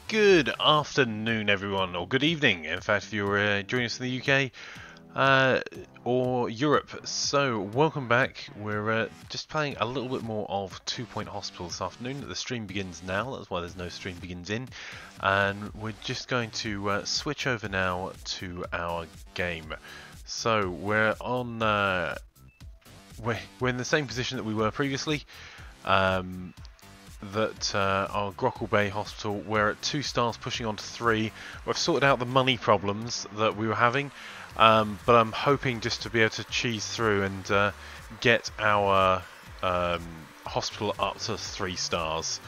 Good afternoon, everyone, or good evening, in fact, if you're joining us in the UK or Europe. So, welcome back. We're just playing a little bit more of 2 Point Hospital this afternoon. The stream begins now, that's why there's no stream begins in. And we're just going to switch over now to our game. So, we're in the same position that we were previously. Our Grockle Bay Hospital, we're at 2 stars pushing on to 3. We've sorted out the money problems that we were having, but I'm hoping just to be able to cheese through and get our hospital up to 3 stars.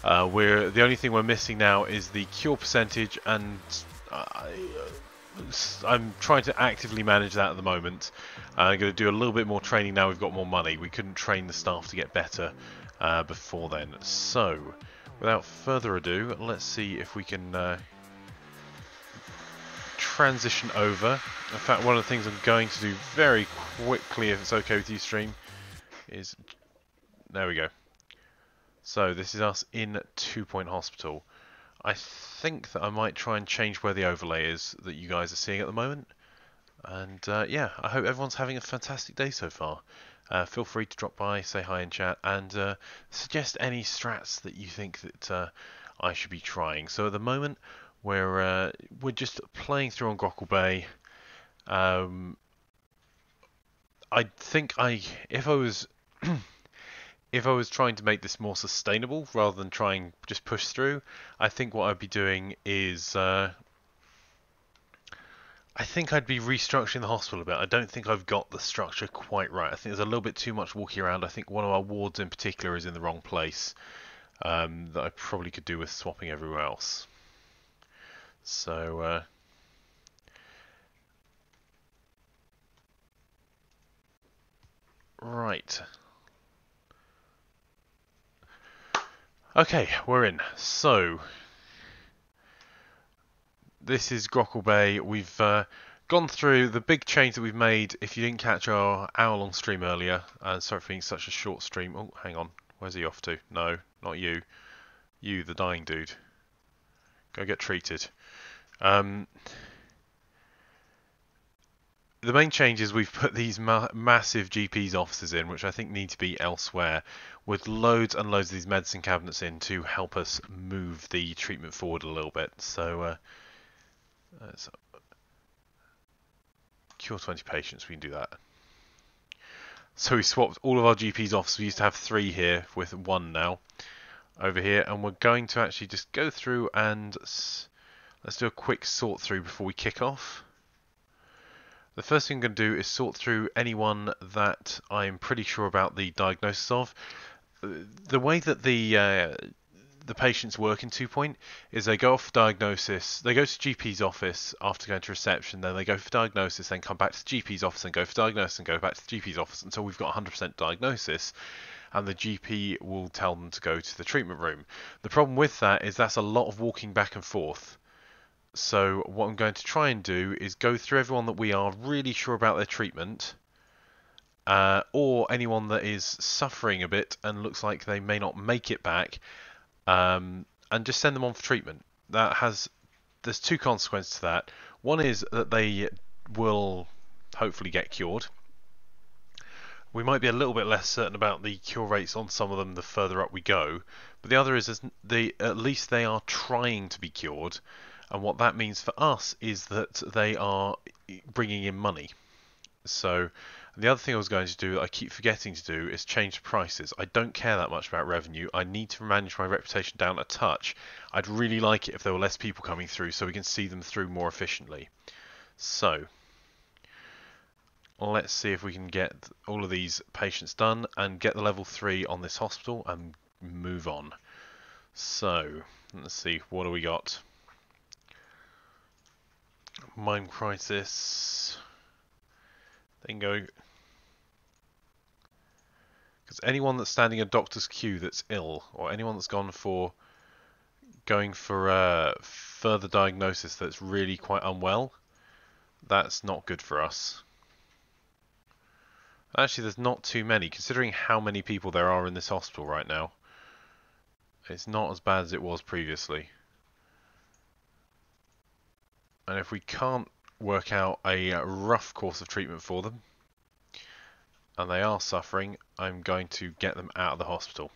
The only thing we're missing now is the cure percentage, and I'm trying to actively manage that at the moment. I'm going to do a little bit more training now we've got more money. We couldn't train the staff to get better before then. So, without further ado, let's see if we can transition over. In fact, one of the things I'm going to do very quickly, if it's okay with you, stream, is... There we go. So, this is us in 2 Point Hospital. I think that I might try and change where the overlay is that you guys are seeing at the moment. And yeah, I hope everyone's having a fantastic day so far. Feel free to drop by, say hi in chat, and suggest any strats that you think that I should be trying. So at the moment, we're just playing through on Grockle Bay. I think if I was if I was trying to make this more sustainable rather than trying just push through, I think what I'd be doing is I think I'd be restructuring the hospital a bit. I don't think I've got the structure quite right. I think there's a little bit too much walking around. I think one of our wards in particular is in the wrong place that I probably could do with swapping everywhere else. So, right. Okay, we're in. So, this is Grockle Bay. We've gone through the big change that we've made. If you didn't catch our hour-long stream earlier, sorry for being such a short stream. Oh, hang on. Where's he off to? No, not you. You, the dying dude. Go get treated. The main change is we've put these massive GP's offices in, which I think need to be elsewhere, with loads and loads of these medicine cabinets in to help us move the treatment forward a little bit. So, cure 20 patients, we can do that. So we swapped all of our GP's offices. We used to have 3 here with 1 now over here, and we're going to actually just go through and let's do a quick sort through before we kick off. The first thing I'm going to do is sort through anyone that I'm pretty sure about the diagnosis of. The way that the patients work in 2 Point is they go off for diagnosis, they go to GP's office after going to reception, then they go for diagnosis, then come back to the GP's office and go for diagnosis and go back to the GP's office until we've got 100% diagnosis, and the GP will tell them to go to the treatment room. The problem with that is that's a lot of walking back and forth. So what I'm going to try and do is go through everyone that we are really sure about their treatment, or anyone that is suffering a bit and looks like they may not make it back, and just send them on for treatment. There's 2 consequences to that. One is that they will hopefully get cured. We might be a little bit less certain about the cure rates on some of them the further up we go, but the other is at least they are trying to be cured. And what that means for us is that they are bringing in money. So the other thing I was going to do that I keep forgetting to do is change the prices. I don't care that much about revenue. I need to manage my reputation down a touch. I'd really like it if there were less people coming through so we can see them through more efficiently. So let's see if we can get all of these patients done and get the level 3 on this hospital and move on. So let's see, what do we got? Mine crisis. Bingo. Because anyone that's standing a doctor's queue that's ill, or anyone that's going for further diagnosis that's really quite unwell, that's not good for us. Actually, there's not too many, considering how many people there are in this hospital right now. It's not as bad as it was previously. And if we can't work out a rough course of treatment for them, and they are suffering, I'm going to get them out of the hospital.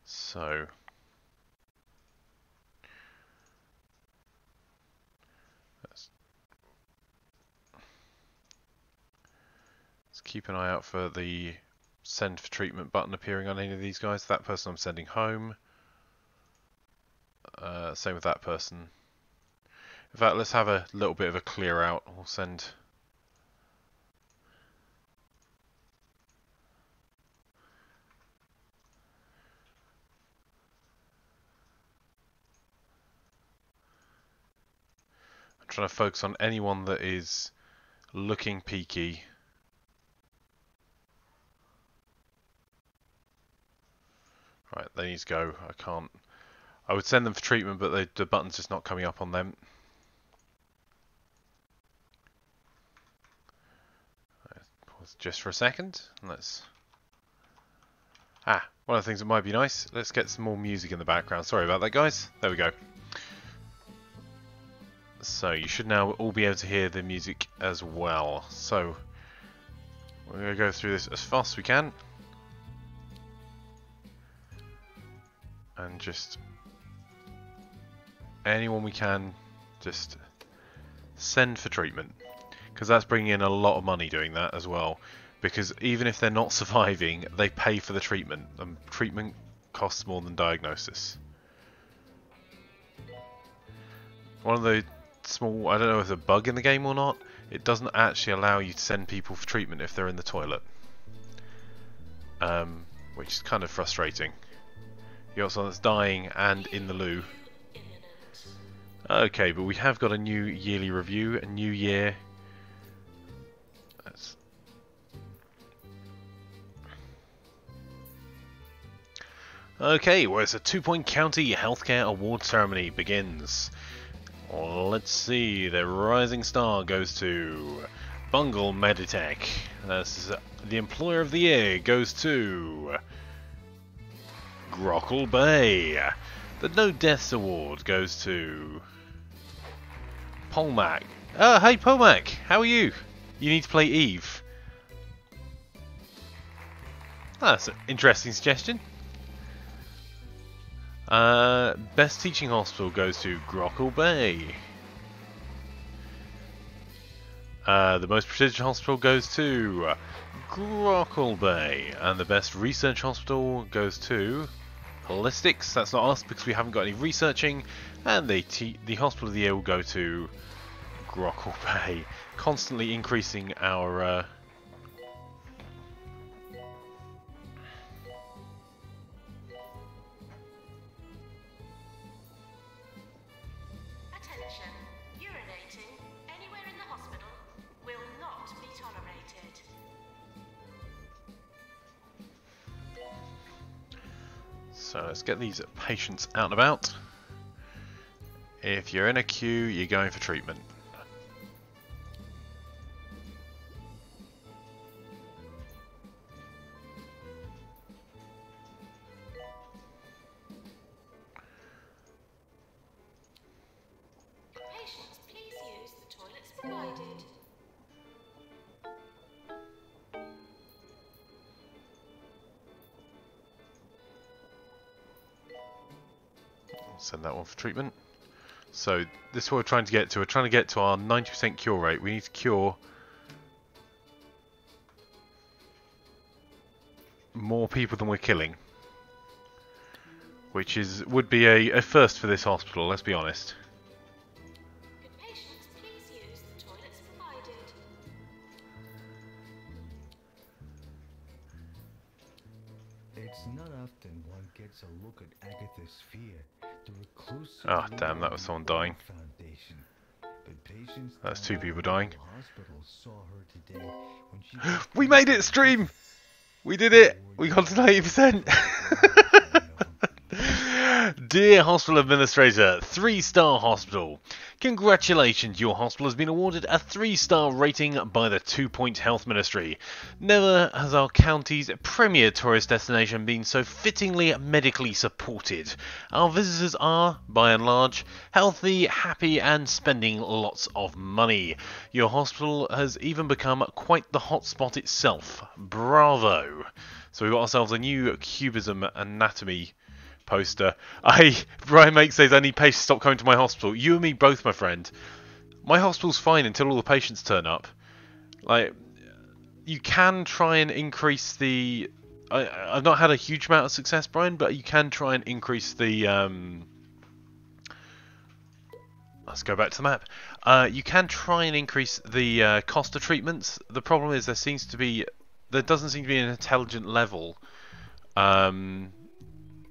So let's keep an eye out for the send for treatment button appearing on any of these guys. That person I'm sending home. Same with that person. In fact, let's have a little bit of a clear out. We'll send... I'm trying to focus on anyone that is looking peaky. Right, they need to go. I can't... I would send them for treatment, but the button's just not coming up on them. Pause just for a second. Let's... one of the things that might be nice. Let's get some more music in the background. Sorry about that, guys. There we go. So you should now all be able to hear the music as well. So we're going to go through this as fast as we can. And just... anyone we can, just send for treatment, because that's bringing in a lot of money doing that as well, because even if they're not surviving, they pay for the treatment, and treatment costs more than diagnosis. One of the small, I don't know if it's a bug in the game or not, it doesn't actually allow you to send people for treatment if they're in the toilet, which is kind of frustrating. You got someone that's dying and in the loo. Okay, but we have got a new yearly review, a new year. Okay, well, it's a 2-point county healthcare award ceremony begins. Let's see, the rising star goes to Bungle Meditech. That's the employer of the year goes to Grockle Bay. The No Deaths award goes to Polmac. Oh, hey Polmac, how are you? You need to play Eve. That's an interesting suggestion. Best Teaching Hospital goes to Grockle Bay. The Most Prestigious Hospital goes to Grockle Bay. And the Best Research Hospital goes to Holistics. That's not us because we haven't got any researching. And the Hospital of the Year will go to Grockle Bay. Constantly increasing our... Attention, urinating anywhere in the hospital will not be tolerated. So let's get these patients out and about. If you're in a queue, you're going for treatment. Patients, please use the toilets provided. I'll send that one for treatment. So this is what we're trying to get to. We're trying to get to our 90% cure rate. We need to cure more people than we're killing, which would be a first for this hospital. Let's be honest. Could patients please use the toilets provided? It's not often one gets a look at Agatha's sphere, the reclusive Ah, damn, that was someone dying. Foundation. But patients That's down 2 at the people dying. local hospital saw her today when she We made it, stream! We did it! We got to 90%! Dear Hospital Administrator, 3-star hospital. Congratulations, your hospital has been awarded a 3-star rating by the 2-Point Health Ministry. Never has our county's premier tourist destination been so fittingly medically supported. Our visitors are, by and large, healthy, happy and spending lots of money. Your hospital has even become quite the hotspot itself. Bravo! So we've got ourselves a new Cubism anatomy poster. Brian Make says, I need patients to stop coming to my hospital. You and me both, my friend. My hospital's fine until all the patients turn up. Like, you can try and increase the... I've not had a huge amount of success, Brian, but you can try and increase the... Let's go back to the map. You can try and increase the cost of treatments. The problem is there doesn't seem to be an intelligent level.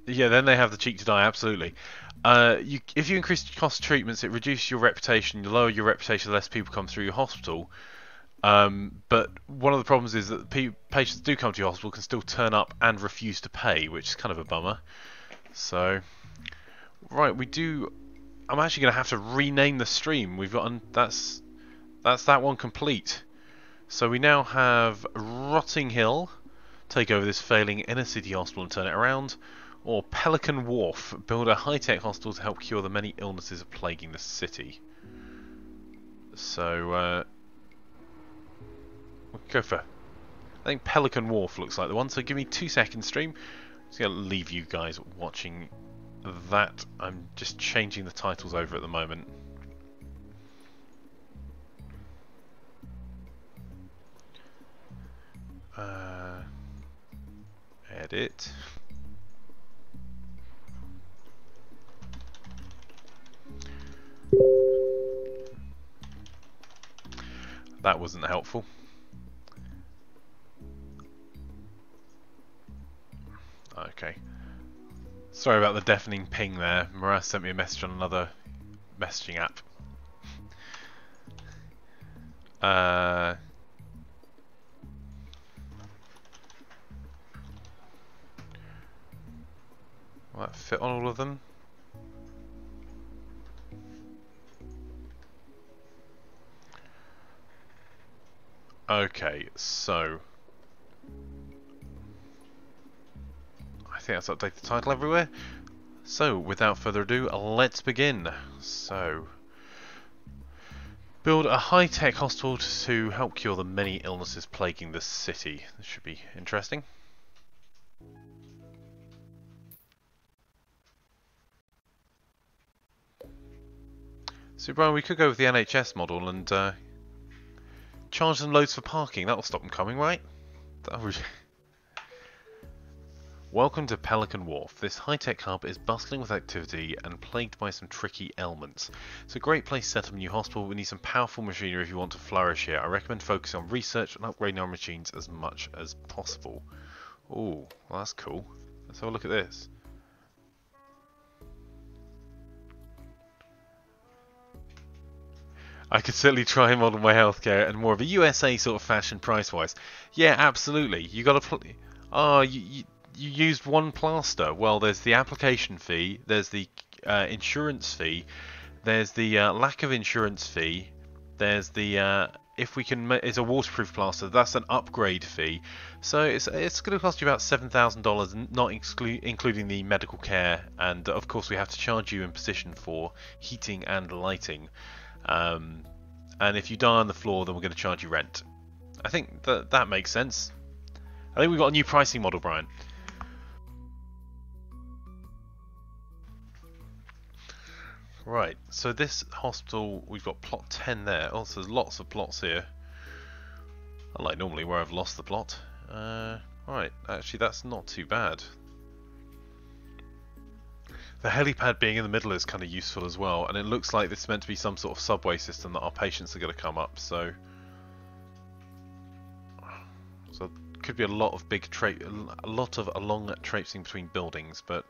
Yeah, then they have the cheek to die, absolutely. If you increase the cost of treatments, it reduces your reputation. You lower your reputation, the less people come through your hospital. But one of the problems is that patients that do come to your hospital can still turn up and refuse to pay, which is kind of a bummer. So, right, I'm actually going to have to rename the stream. We've got, that's that one complete. So we now have Rotting Hill, take over this failing inner city hospital and turn it around. Or Pelican Wharf, build a high-tech hospital to help cure the many illnesses plaguing the city. So, we'll go for... I think Pelican Wharf looks like the one, so give me 2 seconds, stream. I'm just going to leave you guys watching that. I'm just changing the titles over at the moment. Edit. That wasn't helpful. Okay. Sorry about the deafening ping there. Maras sent me a message on another messaging app. Will that fit on all of them? Okay, so I think that's updated the title everywhere. So, without further ado, let's begin. So, build a high-tech hospital to help cure the many illnesses plaguing the city. This should be interesting. So, Brian, we could go with the NHS model and charge them loads for parking. That'll stop them coming, right? Welcome to Pelican Wharf. This high-tech hub is bustling with activity and plagued by some tricky ailments. It's a great place to set up a new hospital, but we need some powerful machinery if you want to flourish here. I recommend focusing on research and upgrading our machines as much as possible. Ooh, well, that's cool. Let's have a look at this. I could certainly try and model my healthcare in more of a USA sort of fashion price-wise. Yeah, absolutely. You got to... you used one plaster. Well, there's the application fee, there's the insurance fee, there's the lack of insurance fee, there's the... if we can... It's a waterproof plaster, that's an upgrade fee. So it's going to cost you about $7,000, not including the medical care. And, of course, we have to charge you in position for heating and lighting. And if you die on the floor, then we're going to charge you rent. I think that makes sense. I think we've got a new pricing model, Brian. Right, so this hospital, we've got plot 10 there. Also, there's lots of plots here. Unlike normally where I've lost the plot. Right, actually that's not too bad. The helipad being in the middle is kind of useful as well, and it looks like this is meant to be some sort of subway system that our patients are going to come up, so it could be a lot of long traipsing between buildings, but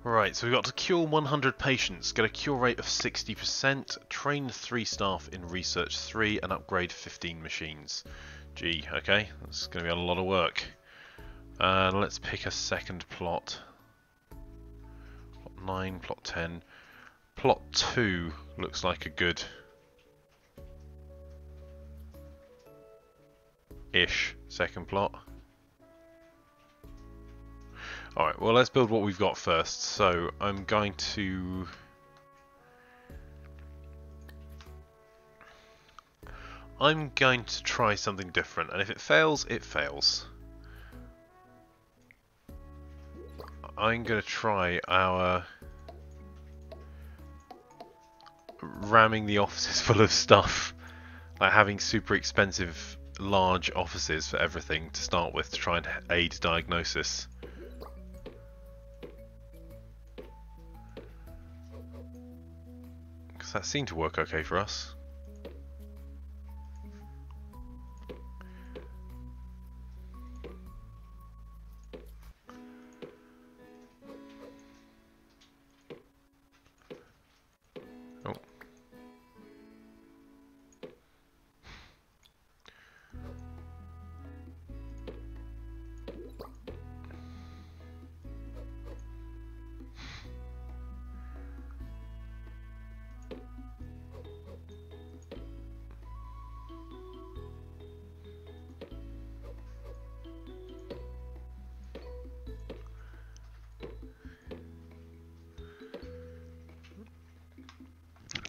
right, so we've got to cure 100 patients, get a cure rate of 60%, train 3 staff in research 3, and upgrade 15 machines. Gee, okay, that's going to be a lot of work. Let's pick a second plot. Plot 9, plot 10. Plot 2 looks like a good ish second plot. Alright, well let's build what we've got first. So I'm going to try something different, and if it fails, it fails. I'm going to try our ramming the offices full of stuff, like having super expensive large offices for everything to start with to try and aid diagnosis. Because that seemed to work okay for us.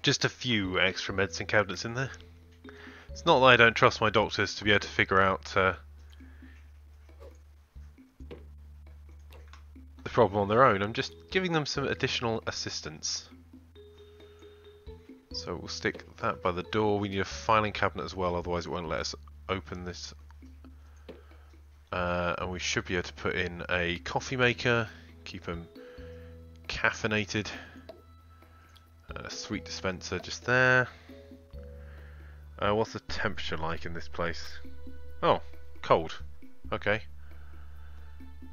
Just a few extra medicine cabinets in there. It's not that I don't trust my doctors to be able to figure out the problem on their own. I'm just giving them some additional assistance. So we'll stick that by the door. We need a filing cabinet as well, otherwise it won't let us open this. And we should be able to put in a coffee maker, keep them caffeinated. And a sweet dispenser just there. What's the temperature like in this place? Oh, cold. Okay.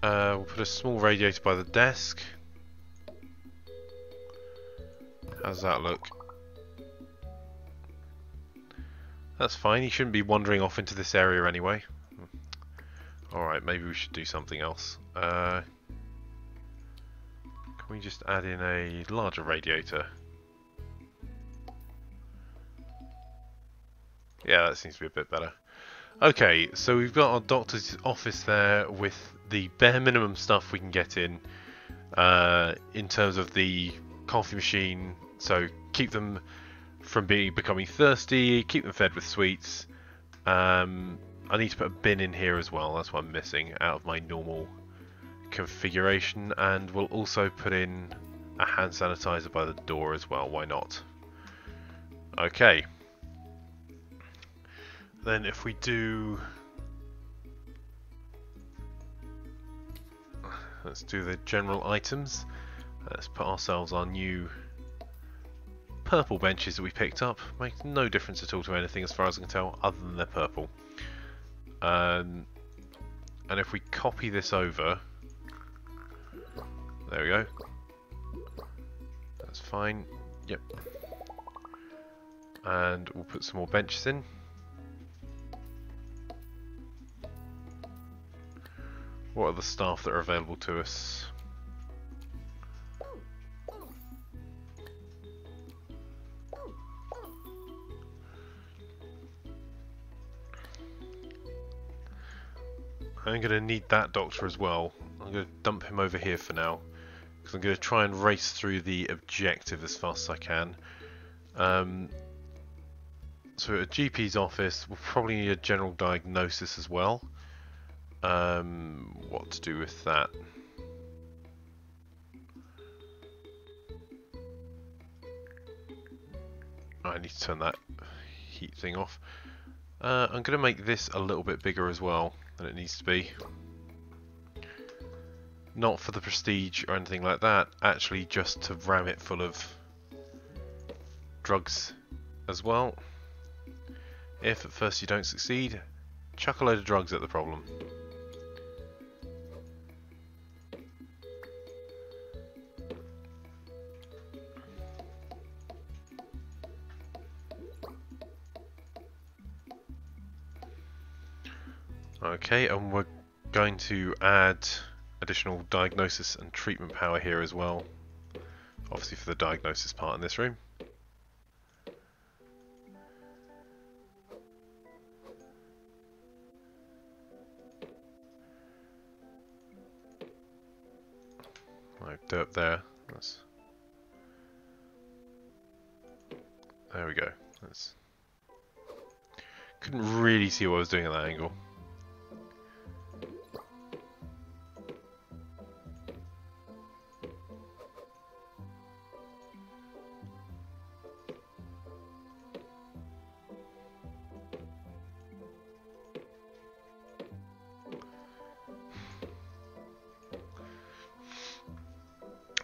We'll put a small radiator by the desk. How's that look? That's fine, he shouldn't be wandering off into this area anyway. Alright, maybe we should do something else. Can we just add in a larger radiator? Yeah, that seems to be a bit better. Okay, so we've got our doctor's office there with the bare minimum stuff we can get in terms of the coffee machine. So keep them from becoming thirsty, keep them fed with sweets. I need to put a bin in here as well, that's what I'm missing out of my normal configuration. And we'll also put in a hand sanitizer by the door as well, why not? Okay. Then if we do... Let's do the general items. Let's put ourselves our new purple benches that we picked up. Make no difference at all to anything as far as I can tell, other than they're purple. And if we copy this over... There we go. That's fine. Yep. And we'll put some more benches in. What are the staff that are available to us? I'm going to need that doctor as well. I'm going to dump him over here for now, because I'm going to try and race through the objective as fast as I can. So at a GP's office, we'll probably need a general diagnosis as well. What to do with that? I need to turn that heat thing off. I'm going to make this a little bit bigger as well than it needs to be. Not for the prestige or anything like that, actually just to ram it full of drugs as well. If at first you don't succeed, chuck a load of drugs at the problem. Okay, and we're going to add additional diagnosis and treatment power here as well, obviously for the diagnosis part in this room. Like derp there. There we go. Couldn't really see what I was doing at that angle.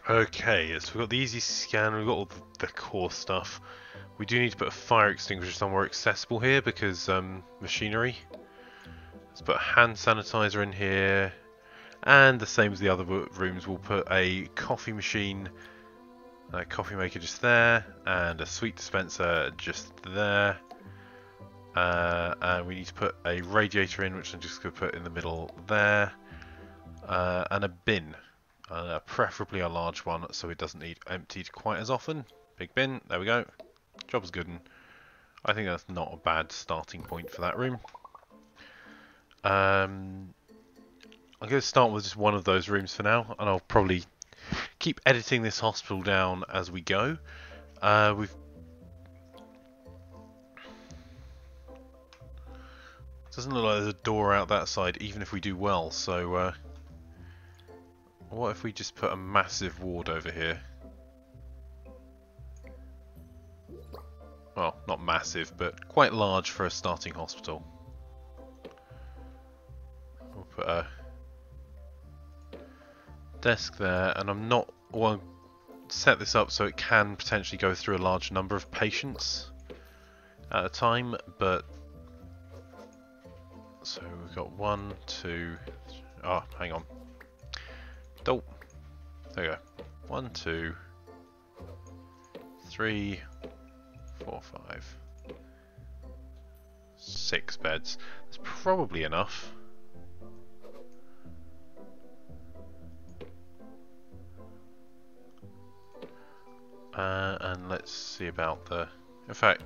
Okay, so we've got the easy scan, we've got all the core stuff. We do need to put a fire extinguisher somewhere accessible here because machinery. Let's put a hand sanitizer in here, and the same as the other rooms, we'll put a coffee machine, a coffee maker just there, and a sweet dispenser just there. And we need to put a radiator in, which I'm just going to put in the middle there, and a bin. Preferably a large one so it doesn't need emptied quite as often. Big bin, there we go. Job's good, and I think that's not a bad starting point for that room. I'm going to start with just one of those rooms for now, and I'll probably keep editing this hospital down as we go. Doesn't look like there's a door out that side, even if we do well, so what if we just put a massive ward over here? Well, not massive, but quite large for a starting hospital. We'll put a desk there, and I'm not... Well, set this up so it can potentially go through a large number of patients at a time, but... So we've got 1, 2... Oh, hang on. Oh, there we go. 1, 2, 3, 4, 5, 6 beds. That's probably enough. And let's see about the... In fact...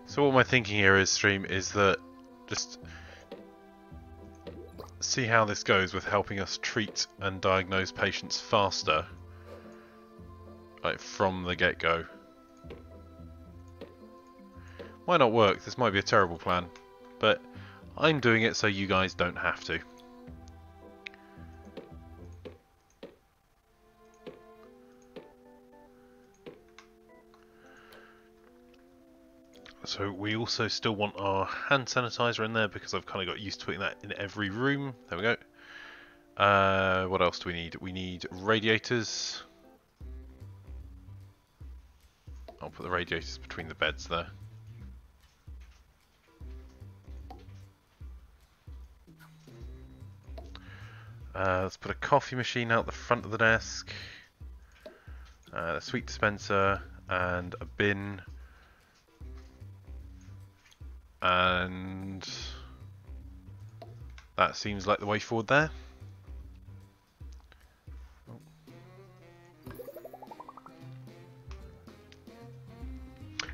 So what my thinking here is, stream, is that just see how this goes with helping us treat and diagnose patients faster, like from the get-go. Might not work, this might be a terrible plan, but I'm doing it so you guys don't have to. So we also still want our hand sanitizer in there because I've kind of got used to putting that in every room. There we go. What else do we need? We need radiators. I'll put the radiators between the beds there. Let's put a coffee machine out the front of the desk. A sweet dispenser and a bin. And that seems like the way forward there.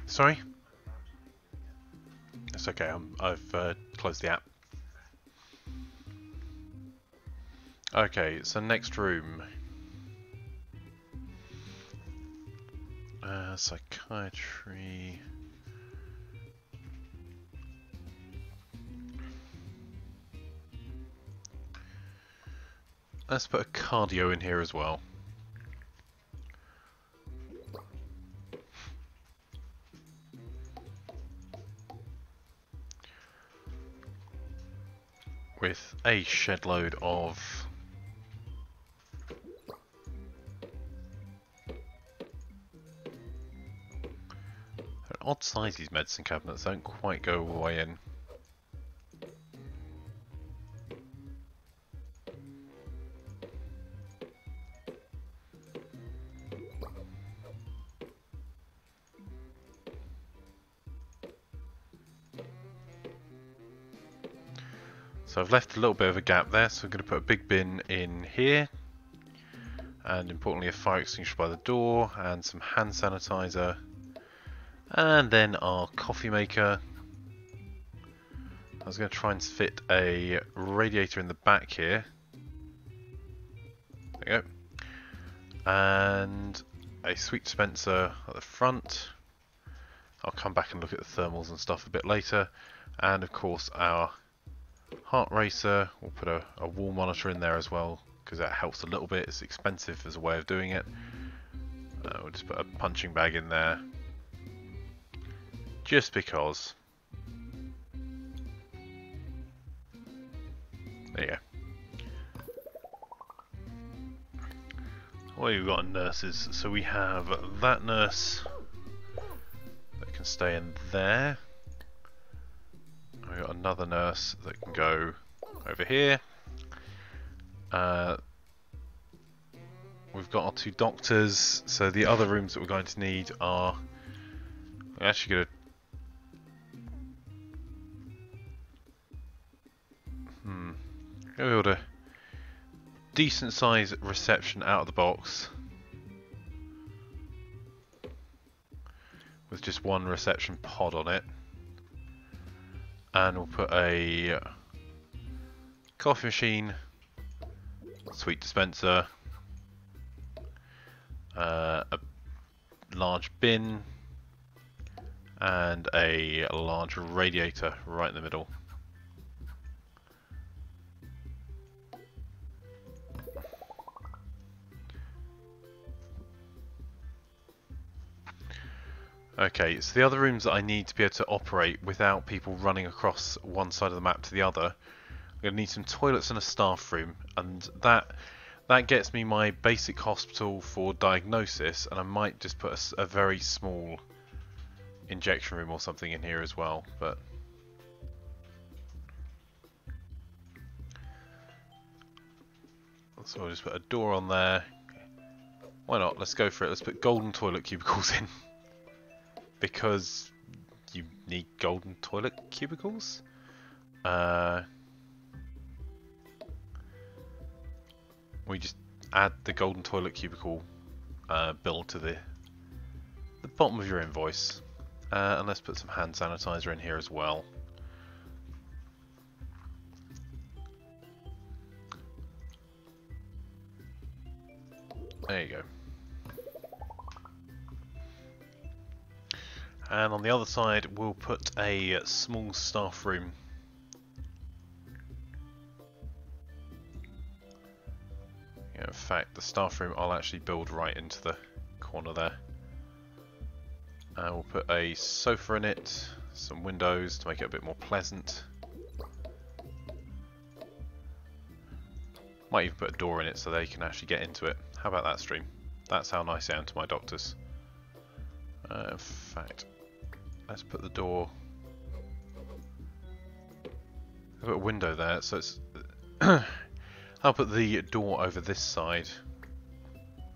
Sorry? It's okay, I've closed the app. Okay, so next room. Psychiatry. Let's put a cardio in here as well. With a shed load of odd size these medicine cabinets don't quite go all the way in. So I've left a little bit of a gap there, so I'm going to put a big bin in here. And importantly, a fire extinguisher by the door, and some hand sanitizer. And then our coffee maker. I was going to try and fit a radiator in the back here. There you go. And a sweet dispenser at the front. I'll come back and look at the thermals and stuff a bit later. And of course our heart racer. We'll put a wall monitor in there as well, because that helps a little bit. It's expensive as a way of doing it. We'll just put a punching bag in there. Just because. There you go. Well, we've got nurses. So we have that nurse that can stay in there. We've got another nurse that can go over here. We've got our 2 doctors. So the other rooms that we're going to need are... We're actually going to... Build a decent size reception out of the box with just one reception pod on it, and we'll put a coffee machine, sweet dispenser, a large bin, and a large radiator right in the middle. Okay, so the other rooms that I need to be able to operate without people running across one side of the map to the other, I'm going to need some toilets and a staff room, and that gets me my basic hospital for diagnosis, and I might just put a very small injection room or something in here as well, but... So I'll just put a door on there. Why not? Let's go for it. Let's put golden toilet cubicles in. Because you need golden toilet cubicles. We just add the golden toilet cubicle bill to the bottom of your invoice. And let's put some hand sanitizer in here as well. There you go. And on the other side, we'll put a small staff room. Yeah, in fact, the staff room I'll actually build right into the corner there. And we'll put a sofa in it, some windows to make it a bit more pleasant. Might even put a door in it so they can actually get into it. How about that, stream? That's how nice I am to my doctors. In fact, let's put the door... I've got a window there, so it's... I'll put the door over this side.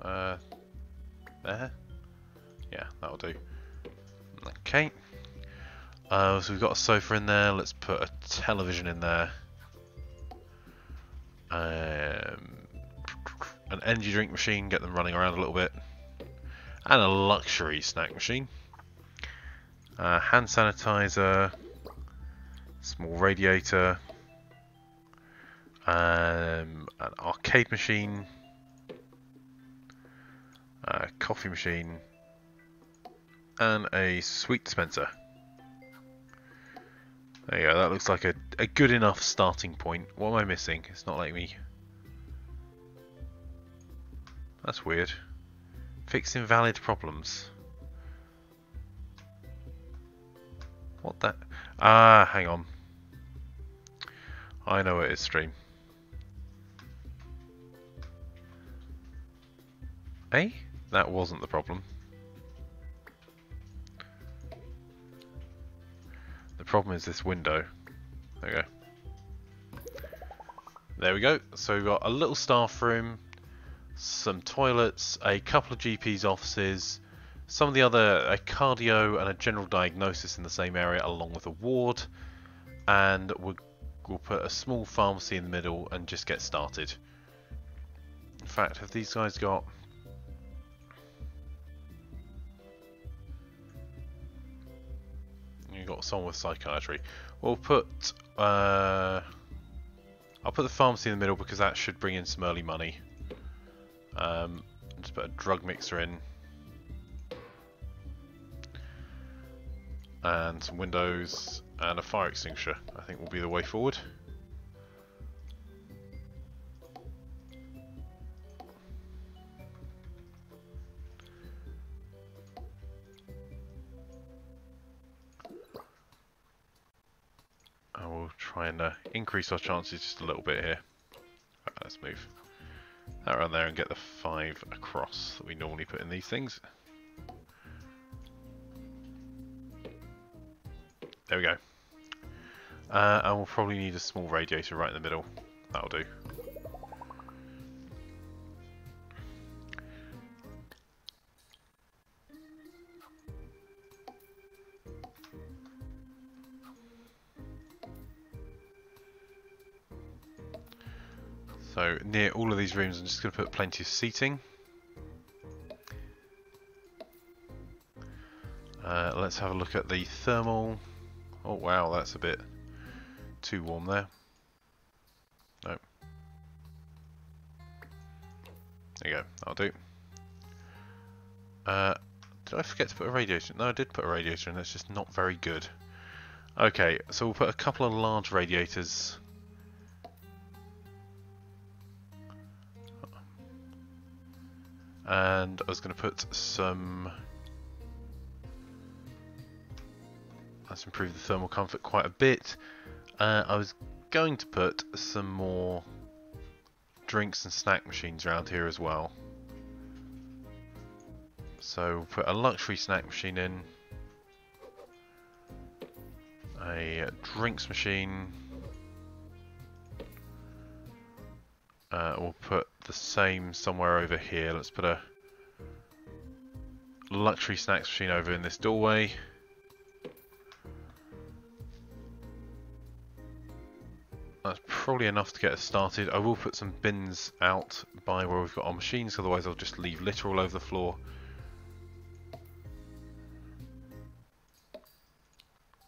There? Yeah, that'll do. Okay. So we've got a sofa in there, let's put a television in there. An energy drink machine, get them running around a little bit. And a luxury snack machine. Hand sanitizer. Small radiator. An arcade machine. Coffee machine. And a sweet dispenser. There you go, that looks like a good enough starting point. What am I missing? It's not letting me... That's weird. Fix invalid problems. What that? Ah, hang on. I know it is, stream. Eh? That wasn't the problem. The problem is this window. There we go. There we go. So we've got a little staff room, some toilets, a couple of GP's offices, some of the other, a cardio and a general diagnosis in the same area along with a ward, and we're we'll put a small pharmacy in the middle and just get started. In fact, have these guys got... You've got someone with psychiatry. We'll put... I'll put the pharmacy in the middle because that should bring in some early money. Just put a drug mixer in. And some windows and a fire extinguisher. I think will be the way forward. I will try and increase our chances just a little bit here. Right, let's move that around there and get the 5 across that we normally put in these things. There we go. And we'll probably need a small radiator right in the middle. That'll do. So near all of these rooms I'm just going to put plenty of seating. Let's have a look at the thermal. Oh wow, that's a bit too warm there. No. There you go, that'll do. Did I forget to put a radiator? No, I did put a radiator in, that's just not very good. Okay, so we'll put a couple of large radiators. And I was going to put some... Let's improve the thermal comfort quite a bit. I was going to put some more drinks and snack machines around here as well. So we'll put a luxury snack machine in. A drinks machine. We'll put the same somewhere over here. Let's put a luxury snacks machine over in this doorway. That's probably enough to get us started. I will put some bins out by where we've got our machines, otherwise I'll just leave litter all over the floor.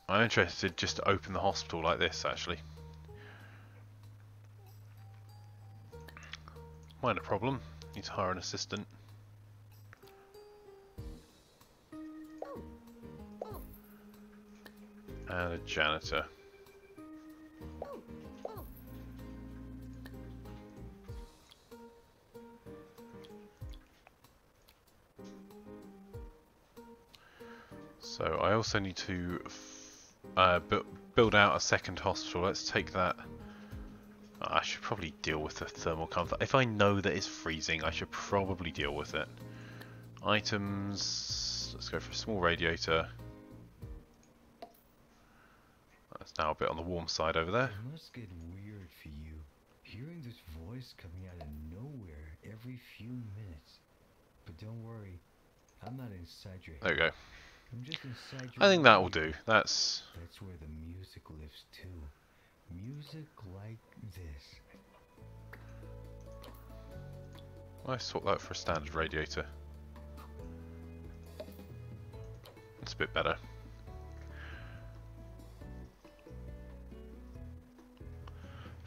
I'm interested just to open the hospital like this, actually. Minor problem. Need to hire an assistant. And a janitor. So I also need to build out a second hospital. Let's take that. I should probably deal with the thermal comfort. If I know that it's freezing, I should probably deal with it. Items. Let's go for a small radiator. That's now a bit on the warm side over there. It must get weird for you, hearing this voice coming out of nowhere every few minutes. But don't worry, I'm not inside your head. There we go. I'm just inside your I think that will ear. do. That's Where the music lives too. Music like this. I swap that for a standard radiator. It's a bit better.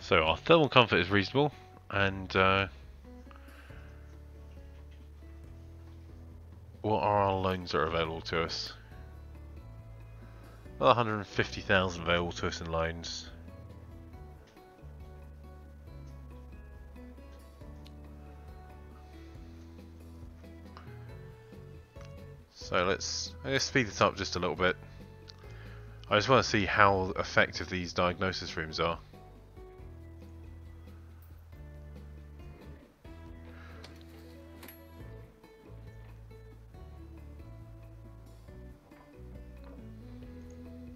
So our thermal comfort is reasonable, and what are our loans that are available to us? Well, 150,000 available to us in loans. So let's speed this up just a little bit. I just want to see how effective these diagnosis rooms are.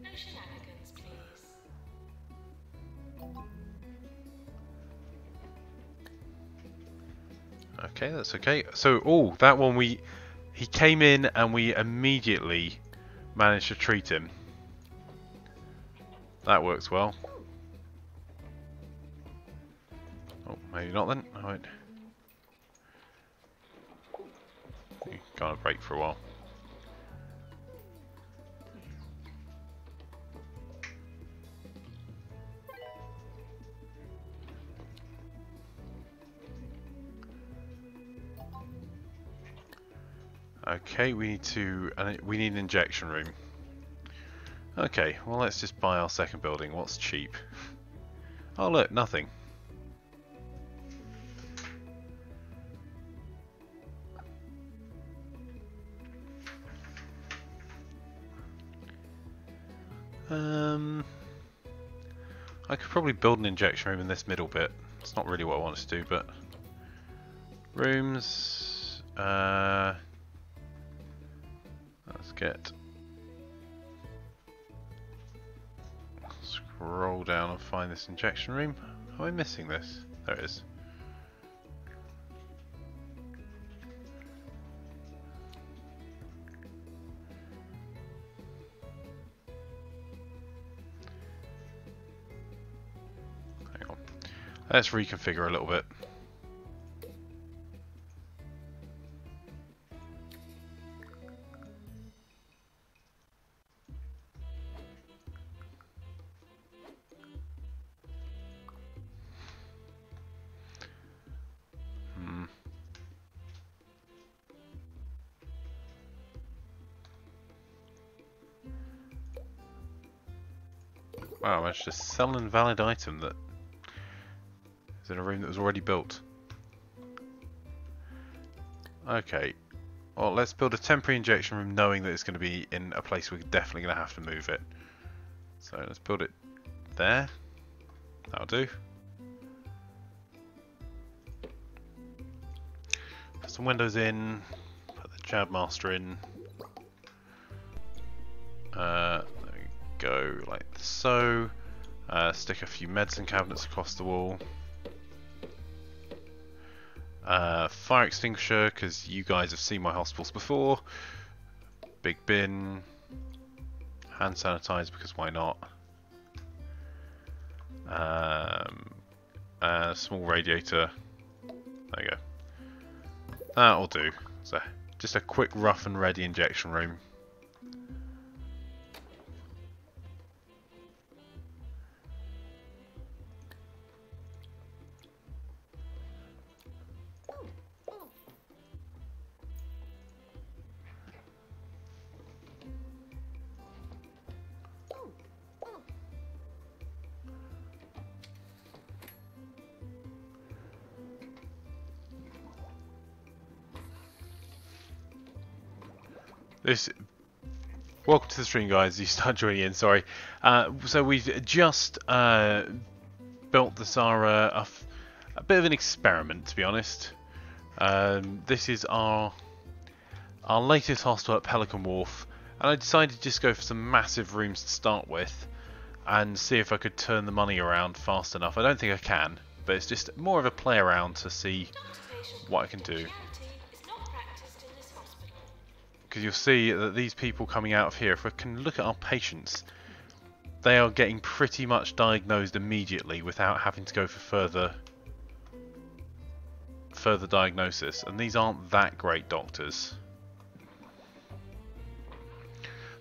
No shenanigans, please. Okay, that's okay. So, oh, that one he came in and we immediately managed to treat him. That works well. Maybe not then. Alright. Go on a break for a while. Okay, we need an injection room. Okay, well let's just buy our second building. What's cheap? Oh look, nothing. I could probably build an injection room in this middle bit. It's not really what I want us to do, but rooms. Let's get. Scroll down and find this injection room. Am I missing this? There it is. Hang on. Let's reconfigure a little bit. Wow, I managed to sell an invalid item that is in a room that was already built. Okay, well let's build a temporary injection room knowing that it's going to be in a place we're definitely going to have to move it. So let's build it there. That'll do. Put some windows in, put the Jab Master in. There we go, like so. Stick a few medicine cabinets across the wall. Fire extinguisher, because you guys have seen my hospitals before. Big bin. Hand sanitizer, because why not? Small radiator. There you go. That'll do. So, just a quick rough and ready injection room. Welcome to the stream, guys. You start joining in. Sorry. So we've just built this a bit of an experiment, to be honest. This is our latest hostel at Pelican Wharf, and I decided to just go for some massive rooms to start with, and see if I could turn the money around fast enough. I don't think I can, but it's just more of a play around to see what I can do. Because you'll see that these people coming out of here, if we can look at our patients, they are getting pretty much diagnosed immediately without having to go for further diagnosis, and these aren't that great doctors.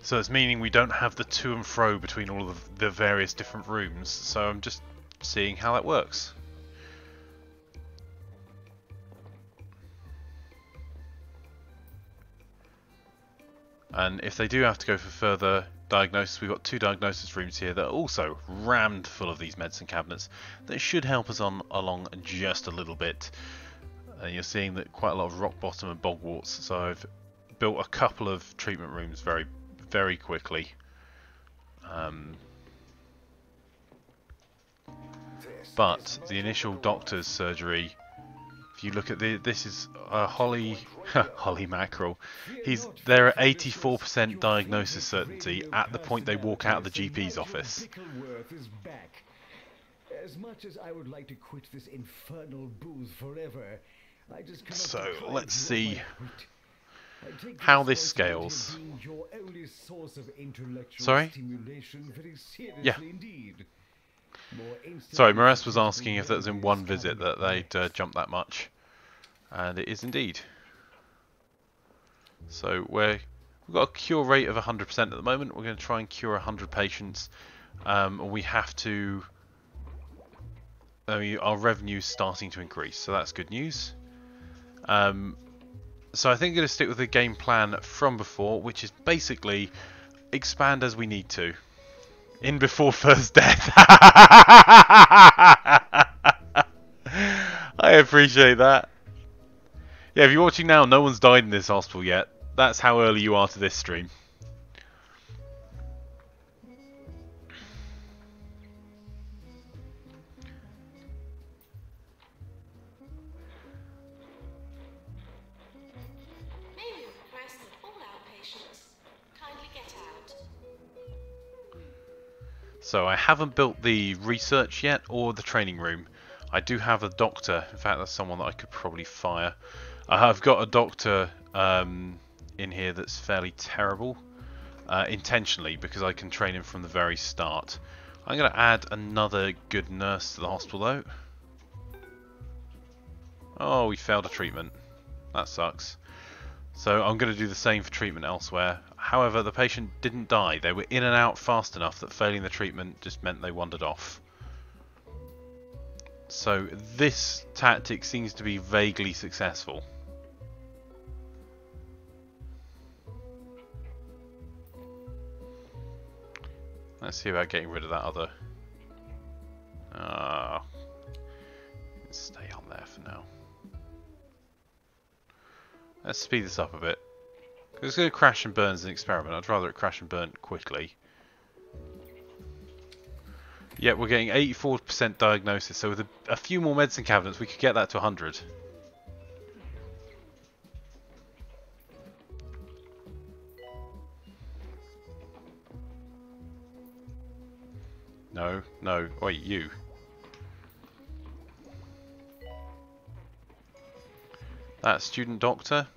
So it's meaning we don't have the to and fro between all of the various different rooms, so I'm just seeing how that works. And if they do have to go for further diagnosis, we've got 2 diagnosis rooms here that are also rammed full of these medicine cabinets that should help us along just a little bit. You're seeing that quite a lot of rock bottom and bogwarts, so I've built a couple of treatment rooms very, very quickly. But the initial doctor's surgery, if you look at this is Holly Mackerel. They're at 84% diagnosis certainty at the point they walk out of the GP's office. As much as I would like to quit this infernal booze forever, I just cannot. So let's see how this scales. Your only source of intellectual Sorry? stimulation very seriously Yeah. indeed. More Sorry, instantly Maurice was successful asking if that was in readiness one visit cabinet that they'd works. jumped that much, and it is indeed. So we've got a cure rate of 100% at the moment. We're going to try and cure 100 patients. We have to. Our revenue's starting to increase, so that's good news. So I think I'm going to stick with the game plan from before, which is basically expand as we need to. In before first death. I appreciate that. Yeah, if you're watching now, no one's died in this hospital yet. That's how early you are to this stream. May we request that all outpatients kindly get out. So I haven't built the research yet or the training room. I do have a doctor. In fact, that's someone that I could probably fire. I've got a doctor in here that's fairly terrible. Intentionally, because I can train him from the very start. I'm going to add another good nurse to the hospital though. Oh, we failed a treatment. That sucks. So I'm going to do the same for treatment elsewhere. However, the patient didn't die. They were in and out fast enough that failing the treatment just meant they wandered off. So this tactic seems to be vaguely successful. Let's see about getting rid of that other. Stay on there for now. Let's speed this up a bit. It's going to crash and burn as an experiment. I'd rather it crash and burn quickly. Yeah, we're getting 84% diagnosis, so with a few more medicine cabinets we could get that to 100. No, no, wait, you. That student doctor,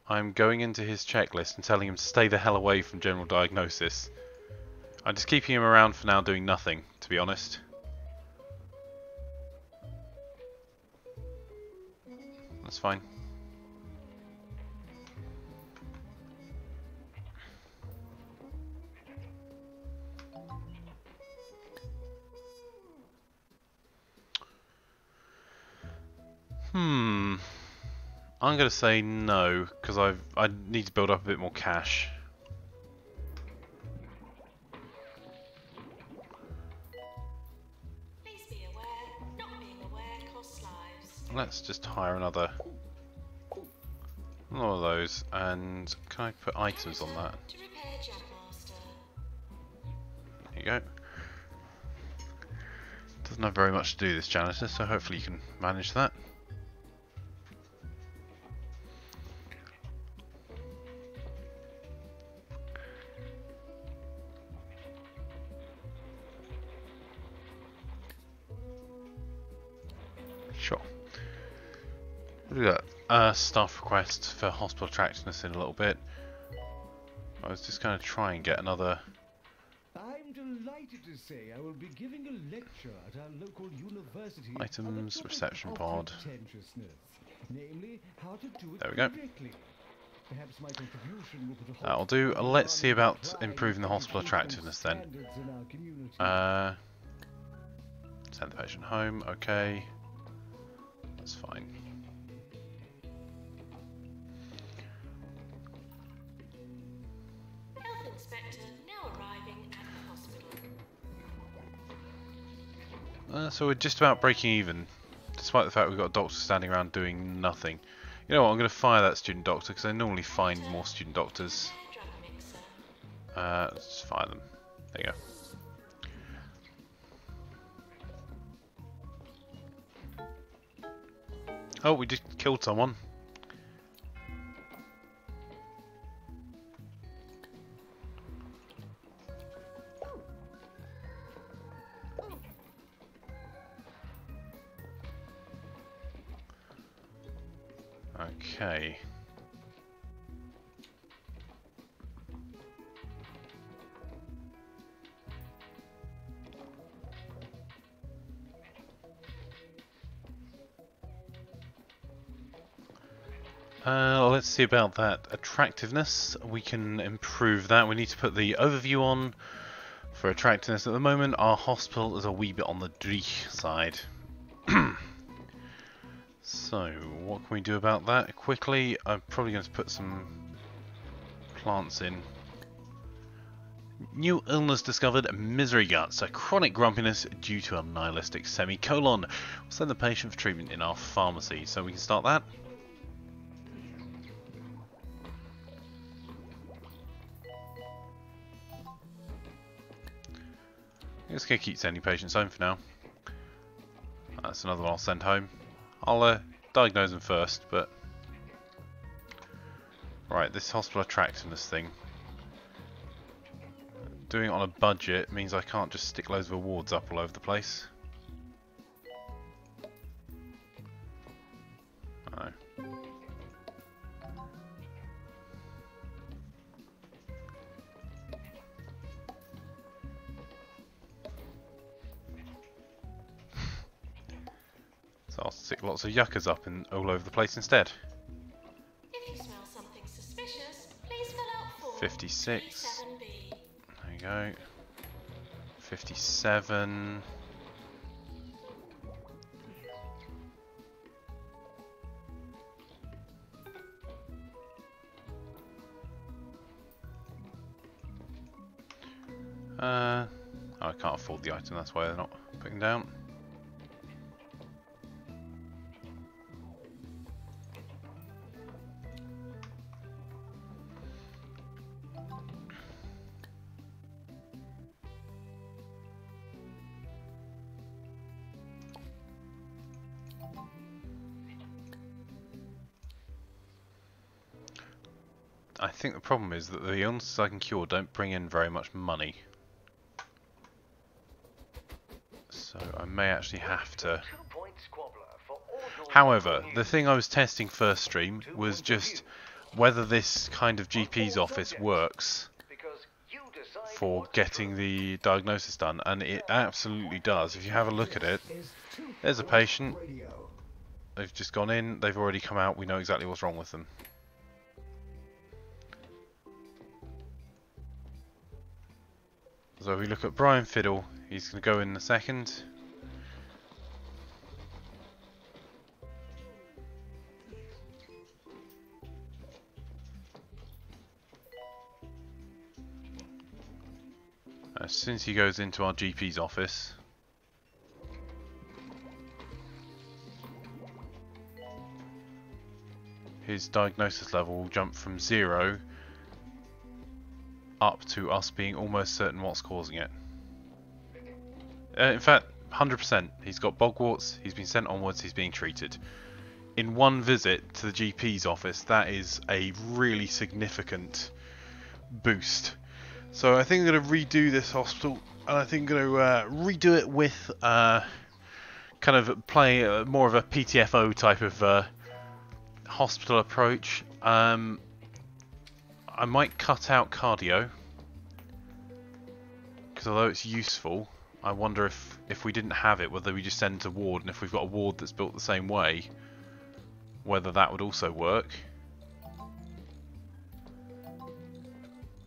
I'm going into his checklist and telling him to stay the hell away from general diagnosis. I'm just keeping him around for now doing nothing, to be honest. That's fine. I'm going to say no, because I need to build up a bit more cash. Please be aware, not being aware costs lives. Let's just hire another one of those, and can I put items on that? To repair Jackmaster. There you go. Doesn't have very much to do, this janitor, so hopefully you can manage that. Sure. We'll do that. Staff request for hospital attractiveness in a little bit. I was just going to try and get another. I'm delighted to say I will be giving a lecture at our local university on the Items, topic reception of pod. pretentiousness, namely how to do it There we go. correctly. Perhaps my contribution will put a That'll halt do. to the Let's see about decline improving the in hospital treatment attractiveness then. standards in our community. Send the patient home. Okay. That's fine. Health Inspector now arriving at the hospital. So we're just about breaking even, despite the fact we've got a doctor standing around doing nothing. You know what, I'm going to fire that student doctor, because I normally find more student doctors. Drug mixer. Let's just fire them. There you go. Oh, we just killed someone. Okay. Let's see about that attractiveness. We can improve that. We need to put the overview on for attractiveness. At the moment, our hospital is a wee bit on the dreich side. So, what can we do about that? Quickly, I'm probably going to put some plants in. New illness discovered, misery guts, a chronic grumpiness due to a nihilistic semicolon. We'll send the patient for treatment in our pharmacy, so we can start that. I'm just going to keep sending patients home for now. That's another one I'll send home. I'll diagnose them first, but... Right, this hospital attractiveness thing. Doing it on a budget means I can't just stick loads of awards up all over the place. No. So I'll stick lots of yuccas up in all over the place instead. If you smell something suspicious, please fill out form 56. 37B. There you go. 57. I can't afford the item, that's why they're not putting down. I think the problem is that the illnesses I can cure don't bring in very much money. So I may actually have to... However, the thing I was testing first stream was just whether this kind of GP's office works for getting the diagnosis done, and it absolutely does. If you have a look at it, there's a patient. They've just gone in, they've already come out, we know exactly what's wrong with them. So if we look at Brian Fiddle, he's going to go in a second. As soon as he goes into our GP's office, his diagnosis level will jump from 0 up to us being almost certain what's causing it. In fact, 100%. He's got bogwarts, he's been sent onwards, he's being treated. In one visit to the GP's office, that is a really significant boost. So I think I'm going to redo this hospital, and I think I'm going to redo it with kind of play more of a PTFO type of hospital approach. I might cut out cardio, because although it's useful, I wonder if we didn't have it, whether we just send to ward, and if we've got a ward that's built the same way, whether that would also work.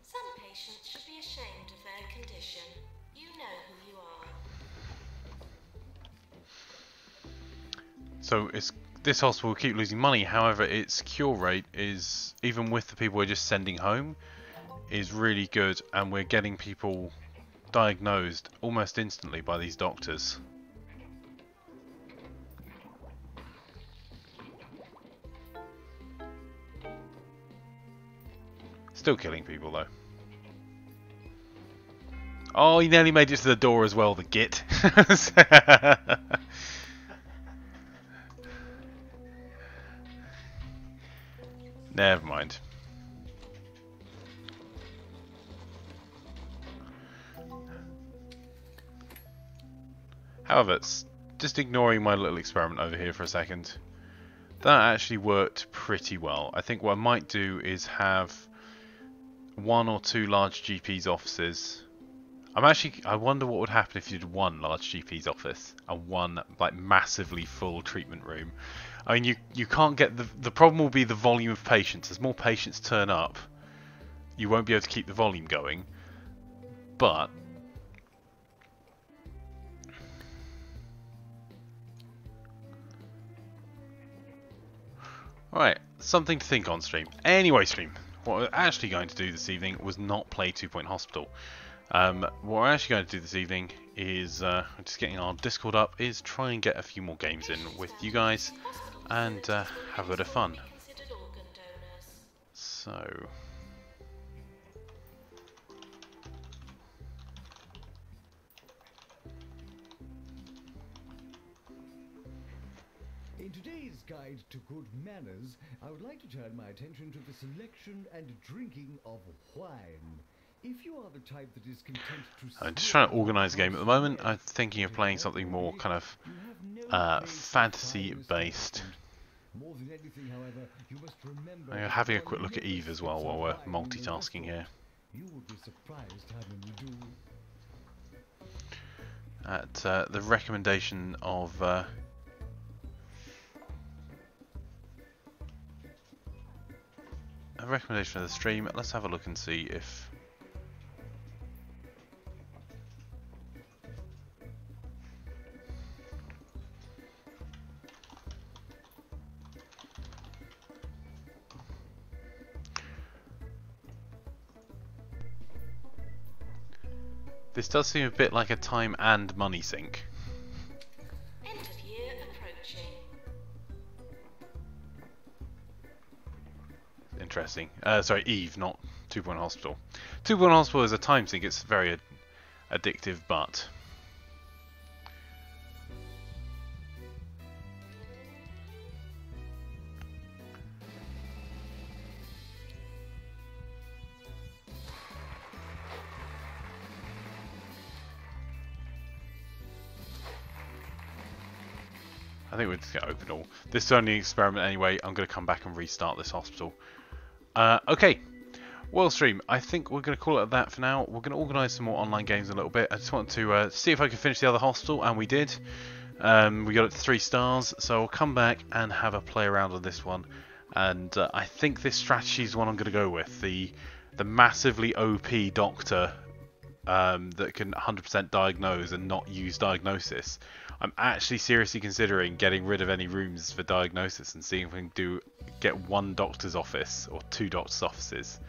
Some patients should be ashamed of their condition. You know who you are. So this hospital will keep losing money, however its cure rate is, even with the people we're just sending home, is really good, and we're getting people diagnosed almost instantly by these doctors. Still killing people though. Oh, he nearly made it to the door as well, the git. Never mind. However, just ignoring my little experiment over here for a second, that actually worked pretty well. I think what I might do is have 1 or 2 large GP's offices I wonder what would happen if you did one large GP's office and one like massively full treatment room. I mean, you can't get the problem will be the volume of patients. As more patients turn up, you won't be able to keep the volume going. But alright, something to think on stream. Anyway, stream, what we're actually going to do this evening was not play 2 Point Hospital. What we're actually going to do this evening is, just getting our Discord up, is try and get a few more games in with you guys and have a bit of fun. So, In today's guide to good manners, I would like to turn my attention to the selection and drinking of wine. If you are the type that is content to I'm just trying to organise a game at the moment. I'm thinking of playing something more kind of fantasy based. More than anything, however, you must remember I'm having a quick look at Eve as well while we're multitasking here. You will be surprised how many do. At the recommendation of a recommendation of the stream, let's have a look and see if this does seem a bit like a time and money sink. End of year approaching. Interesting. Sorry, Eve, not 2 Point Hospital. 2 Point Hospital is a time sink. It's very addictive, but I think we're just going to open all. This is only an experiment anyway. I'm going to come back and restart this hospital. Okay. Well, stream, I think we're going to call it that for now. We're going to organise some more online games in a little bit. I just want to see if I can finish the other hospital, and we did. We got it to 3 stars, so I'll come back and have a play around on this one. And I think this strategy is the one I'm going to go with. The massively OP doctor that can 100% diagnose and not use diagnosis. I'm actually seriously considering getting rid of any rooms for diagnosis and seeing if we can get 1 doctor's office or 2 doctor's offices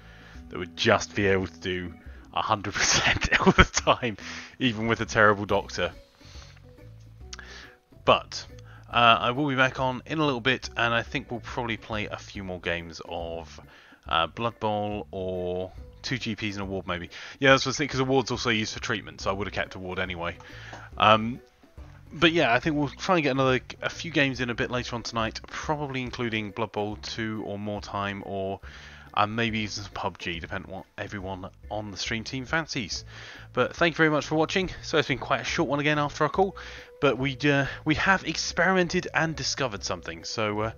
that would just be able to do 100% all the time, even with a terrible doctor. But I will be back on in a little bit, and I think we'll probably play a few more games of Blood Bowl or 2 GPs and a ward maybe. Yeah, that's what I think, because a ward's also used for treatment, so I would have kept a ward anyway. But yeah, I think we'll try and get a few games in a bit later on tonight, probably including Blood Bowl 2 or more time, or maybe even some PUBG, depending on what everyone on the stream team fancies. But thank you very much for watching. So it's been quite a short one again after our call, but we have experimented and discovered something. So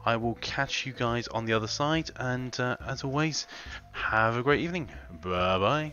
I will catch you guys on the other side, and as always, have a great evening. Bye bye.